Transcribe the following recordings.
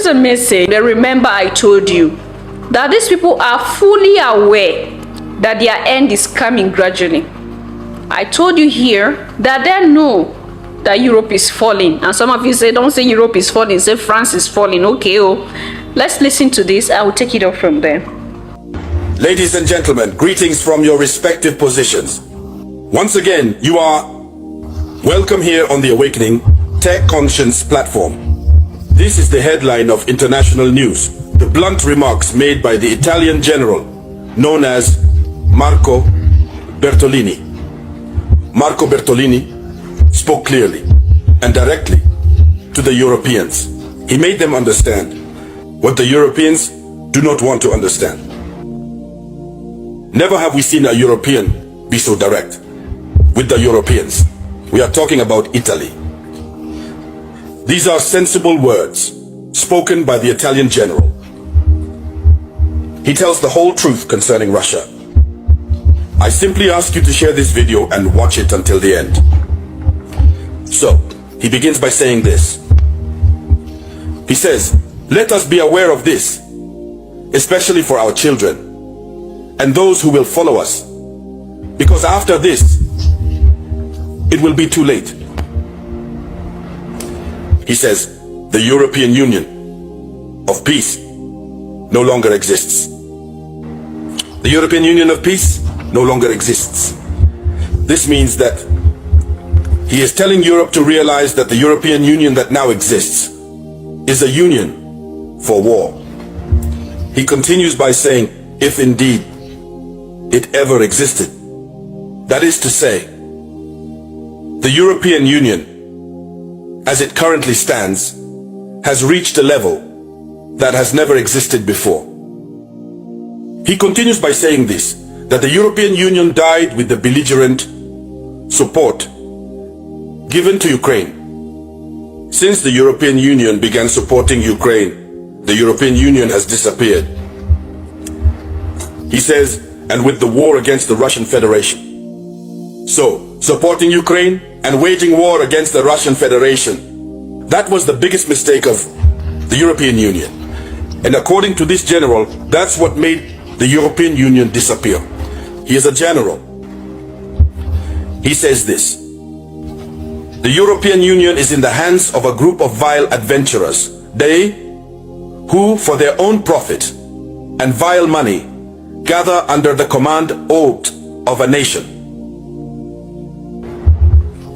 a message. Remember, I told you that these people are fully aware that their end is coming gradually. I told you here that they know that Europe is falling. And some of you say, don't say Europe is falling, say France is falling. Okay, let's listen to this. I will take it off from there. Ladies and gentlemen, greetings from your respective positions. Once again, you are welcome here on the Awakening Tech Conscience platform. This is the headline of international news. The blunt remarks made by the Italian general known as Marco Bertolini. Marco Bertolini spoke clearly and directly to the Europeans. He made them understand what the Europeans do not want to understand. Never have we seen a European be so direct with the Europeans. We are talking about Italy. These are sensible words spoken by the Italian general. He tells the whole truth concerning Russia. I simply ask you to share this video and watch it until the end. So, he begins by saying this. He says, let us be aware of this, especially for our children and those who will follow us, because after this, it will be too late. He says, the European Union of peace no longer exists. The European Union of peace no longer exists. This means that he is telling Europe to realize that the European Union that now exists is a union for war. He continues by saying, if indeed it ever existed. That is to say, the European Union, as it currently stands, has reached a level that has never existed before. He continues by saying this, that the European Union died with the belligerent support given to Ukraine. Since the European Union began supporting Ukraine, the European Union has disappeared. He says, and with the war against the Russian Federation. So, supporting Ukraine and waging war against the Russian Federation, that was the biggest mistake of the European Union. And according to this general, that's what made the European Union disappear. He is a general. He says this, the European Union is in the hands of a group of vile adventurers. They, who for their own profit and vile money, gather under the command oath of a nation.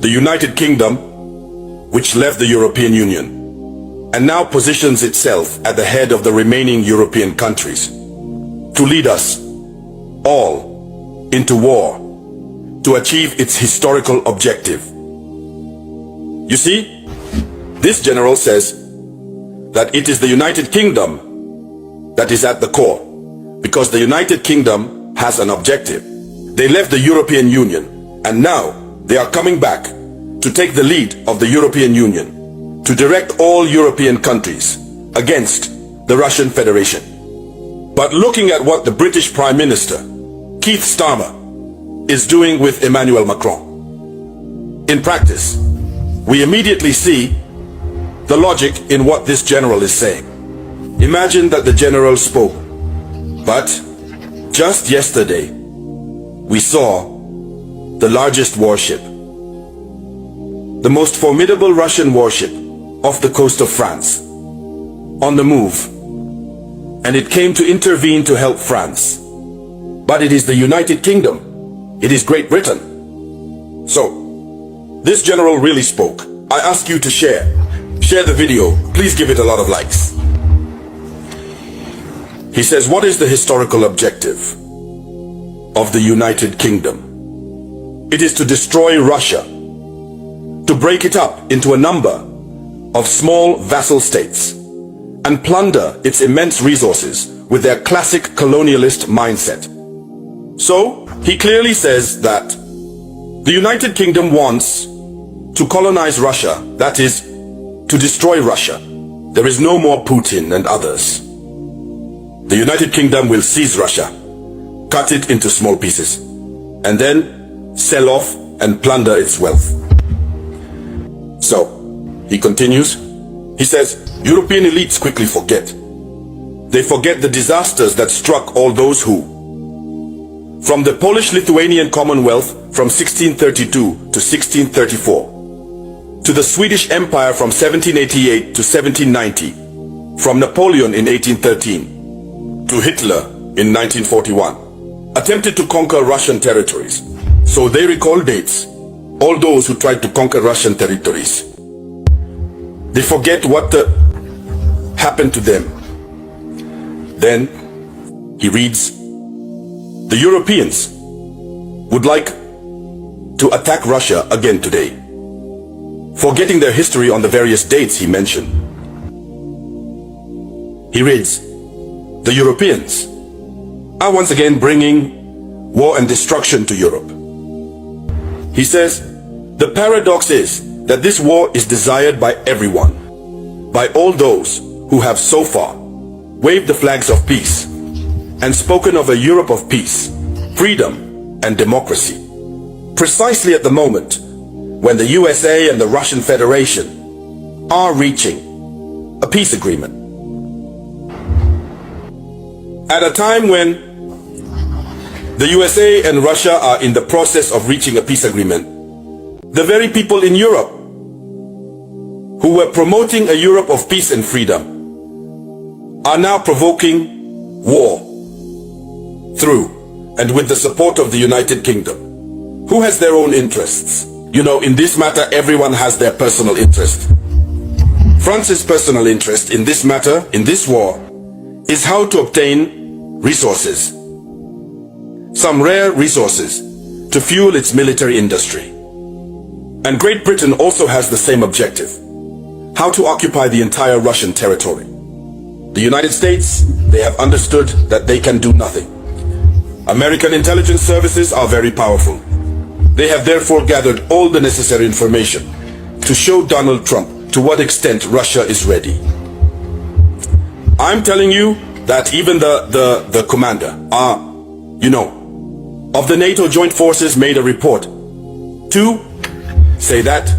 The United Kingdom, which left the European Union, and now positions itself at the head of the remaining European countries, to lead us all into war, to achieve its historical objective. You see, this general says that it is the United Kingdom that is at the core, because the United Kingdom has an objective. They left the European Union, and now they are coming back to take the lead of the European Union, to direct all European countries against the Russian Federation. But looking at what the British Prime Minister, Keith Starmer, is doing with Emmanuel Macron, in practice, we immediately see the logic in what this general is saying. Imagine that the general spoke, but just yesterday, we saw the largest warship, the most formidable Russian warship off the coast of France, on the move, and it came to intervene to help France. But it is the United Kingdom, it is Great Britain. So, this general really spoke. I ask you to share the video, please give it a lot of likes. He says, what is the historical objective of the United Kingdom? It is to destroy Russia, to break it up into a number of small vassal states, and plunder its immense resources with their classic colonialist mindset. So, he clearly says that the United Kingdom wants to colonize Russia, that is, to destroy Russia. There is no more Putin and others. The United Kingdom will seize Russia, cut it into small pieces, and then sell off and plunder its wealth. So, he continues, he says, European elites quickly forget. They forget the disasters that struck all those who, from the Polish-Lithuanian Commonwealth from 1632 to 1634, to the Swedish Empire from 1788 to 1790, from Napoleon in 1813 to Hitler in 1941, attempted to conquer Russian territories. So they recall dates, all those who tried to conquer Russian territories. They forget what happened to them. Then he reads, the Europeans would like to attack Russia again today, forgetting their history on the various dates he mentioned. He reads, the Europeans are once again bringing war and destruction to Europe. He says, the paradox is that this war is desired by everyone, by all those who have so far waved the flags of peace and spoken of a Europe of peace, freedom, and democracy, precisely at the moment when the USA and the Russian Federation are reaching a peace agreement. At a time when the USA and Russia are in the process of reaching a peace agreement, the very people in Europe who were promoting a Europe of peace and freedom are now provoking war through and with the support of the United Kingdom, who has their own interests. You know, in this matter, everyone has their personal interest. France's personal interest in this matter, in this war, is how to obtain resources, some rare resources, to fuel its military industry. And Great Britain also has the same objective, how to occupy the entire Russian territory. The United States, they have understood that they can do nothing. American intelligence services are very powerful. They have therefore gathered all the necessary information to show Donald Trump to what extent Russia is ready. I'm telling you that even the commander, of the NATO joint forces made a report to say that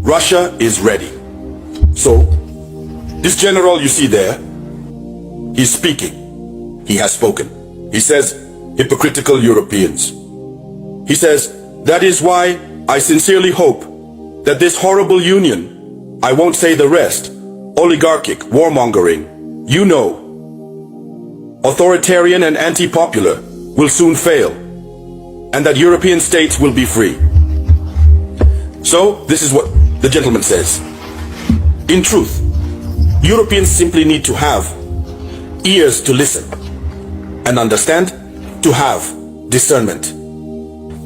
Russia is ready. So, this general you see there, he's speaking. He has spoken. He says, hypocritical Europeans. He says, that is why I sincerely hope that this horrible union, I won't say the rest, oligarchic, warmongering, authoritarian and anti-popular, will soon fail, and that European states will be free. So, this is what the gentleman says. In truth, Europeans simply need to have ears to listen and understand, to have discernment.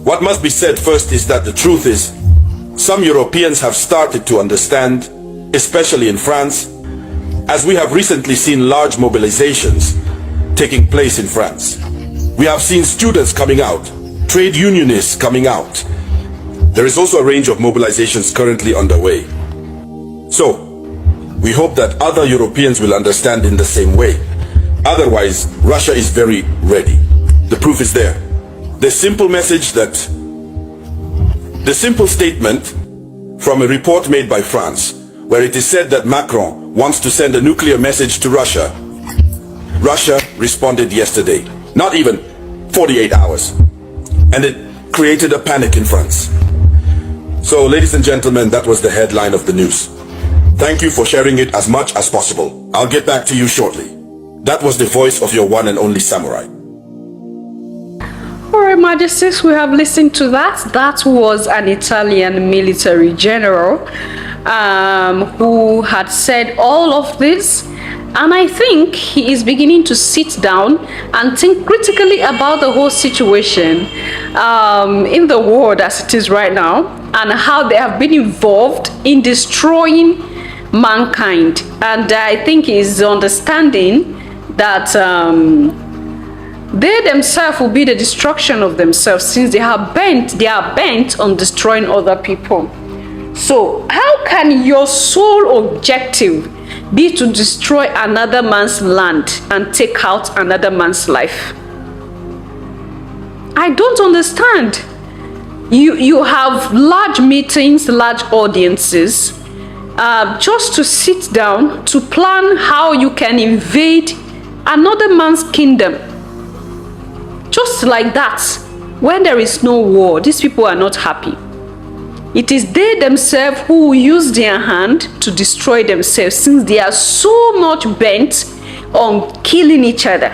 What must be said first is that the truth is, some Europeans have started to understand, especially in France, as we have recently seen large mobilizations taking place in France. We have seen students coming out, trade unionists coming out. There is also a range of mobilizations currently underway. So, we hope that other Europeans will understand in the same way. Otherwise, Russia is very ready. The proof is there. The simple statement from a report made by France, where it is said that Macron wants to send a nuclear message to Russia. Russia responded yesterday, not even 48 hours. And it created a panic in France. So, ladies and gentlemen, that was the headline of the news. Thank you for sharing it as much as possible. I'll get back to you shortly. That was the voice of your one and only samurai. Alright, Majesties, we have listened to that. That was an Italian military general who had said all of this. And I think he is beginning to sit down and think critically about the whole situation in the world as it is right now, and how they have been involved in destroying mankind. And I think he is understanding that they themselves will be the destruction of themselves, since they are bent on destroying other people. So how can your sole objective be to destroy another man's land and take out another man's life? I don't understand. You have large meetings, large audiences. just to sit down to plan how you can invade another man's kingdom. Just like that. When there is no war, these people are not happy. It is they themselves who use their hand to destroy themselves, since they are so much bent on killing each other.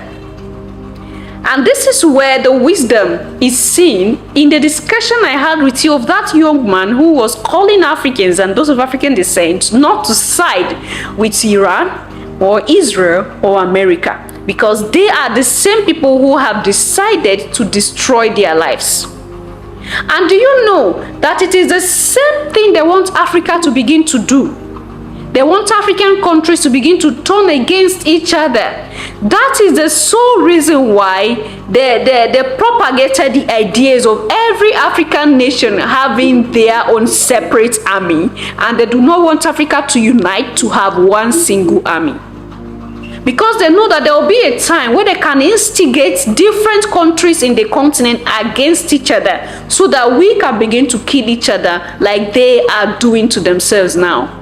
And this is where the wisdom is seen in the discussion I had with you of that young man who was calling Africans and those of African descent not to side with Iran or Israel or America, because they are the same people who have decided to destroy their lives. And do you know that it is the same thing they want Africa to begin to do? They want African countries to begin to turn against each other. That is the sole reason why they propagated the ideas of every African nation having their own separate army, and they do not want Africa to unite to have one single army. Because they know that there will be a time where they can instigate different countries in the continent against each other, so that we can begin to kill each other like they are doing to themselves now.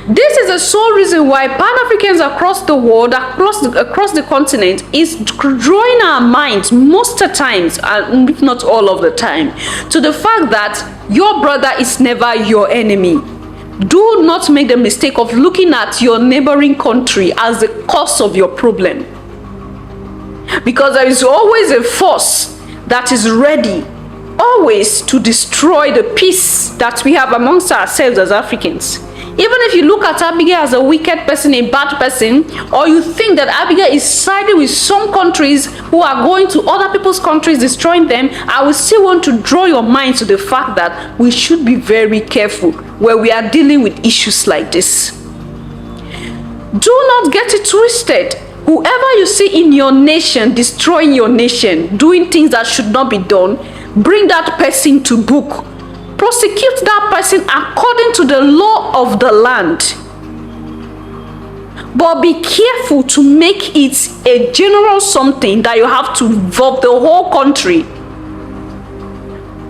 This is the sole reason why Pan-Africans across the world, across the continent, is drawing our minds most of the times, if not all of the time, to the fact that your brother is never your enemy. Do not make the mistake of looking at your neighboring country as the cause of your problem. Because there is always a force that is ready, always, to destroy the peace that we have amongst ourselves as Africans. Even if you look at Abigail as a wicked person, a bad person, or you think that Abigail is siding with some countries who are going to other people's countries, destroying them, I will still want to draw your mind to the fact that we should be very careful where we are dealing with issues like this. Do not get it twisted. Whoever you see in your nation destroying your nation, doing things that should not be done, bring that person to book. Prosecute that person according to the law of the land. But be careful to make it a general something that you have to involve the whole country.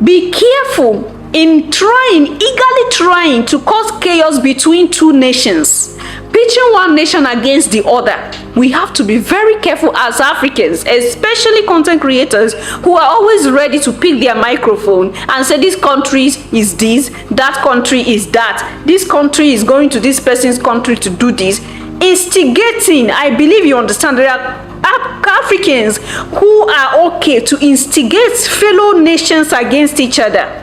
Be careful in eagerly trying to cause chaos between two nations, pitching one nation against the other. We have to be very careful as Africans, especially content creators who are always ready to pick their microphone and say this country is this, that country is that, this country is going to this person's country to do this. Instigating, I believe you understand, there are Africans who are okay to instigate fellow nations against each other.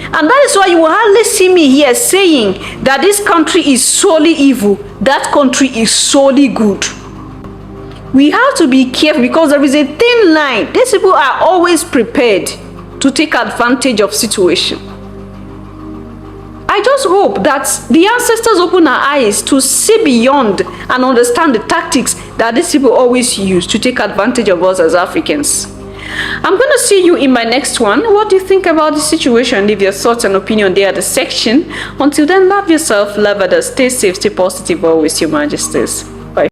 And that is why you will hardly see me here saying that this country is solely evil, that country is solely good. We have to be careful because there is a thin line. These people are always prepared to take advantage of situation. I just hope that the ancestors open our eyes to see beyond and understand the tactics that these people always use to take advantage of us as Africans. I'm going to see you in my next one. What do you think about the situation? Leave your thoughts and opinion there at the section. Until then, love yourself, love others, stay safe, stay positive, always, your majesties.